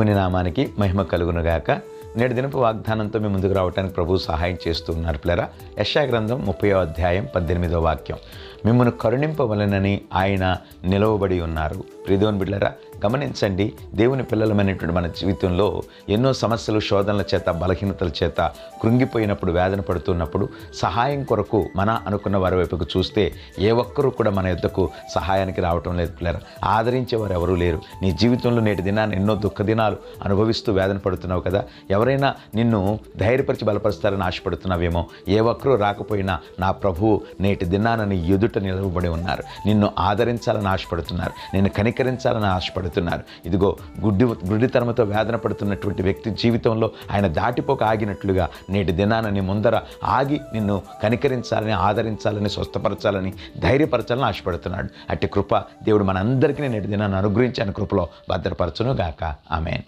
దేవుని నామానికి మహిమ కలుగునుగాక. నేటి దినపు వాగ్దానంతో మీ ముందుకు రావడానికి ప్రభువు సహాయం చేస్తూ ఉన్నారు పిల్లరా. యెషయా గ్రంథం 30వ అధ్యాయం 18వ వాక్యం. మిమ్మల్ని కరుణింపవలెనని ఆయన నిలవబడి ఉన్నారు. ప్రియదేవుని బిడ్డలారా, గమనించండి, దేవుని పిల్లలమైనటువంటి మన జీవితంలో ఎన్నో సమస్యలు, శోధనల చేత, బలహీనతల చేత కృంగిపోయినప్పుడు, వేదన పడుతున్నప్పుడు సహాయం కొరకు మన అనుకున్న వారి వైపుకు చూస్తే ఏ ఒక్కరూ కూడా మన యొద్దకు సహాయానికి రావటం లేదు పిల్లరా. ఆదరించేవారు ఎవరూ లేరు. నీ జీవితంలో నేటి దినాన్ని ఎన్నో దుఃఖ దినాలు అనుభవిస్తూ వేదన పడుతున్నావు కదా. ఎవరైనా నిన్ను ధైర్యపరిచి బలపరుస్తారని ఆశపడుతున్నావేమో. ఏ ఒక్కరూ రాకపోయినా నా ప్రభువు నేటి దినాన నీ ఎదుట నిలవబడి ఉన్నారు. నిన్ను ఆదరించాలని ఆశపడుతున్నారు, నిన్ను కనికరించాలని ఆశపడుతున్నారు. ఇదిగో గుడ్డితనంతో వేదన పడుతున్నటువంటి వ్యక్తి జీవితంలో ఆయన దాటిపోక ఆగినట్లుగా నేటి దినాన నీ ముందర ఆగి నిన్ను కనికరించాలని, ఆదరించాలని, స్వస్థపరచాలని, ధైర్యపరచాలని ఆశపడుతున్నాడు. అట్టి కృప దేవుడు మనందరికీ నేటి దినాన్ని అనుగ్రహించి ఆయన కృపలో భద్రపరచును గాక. ఆమేన్.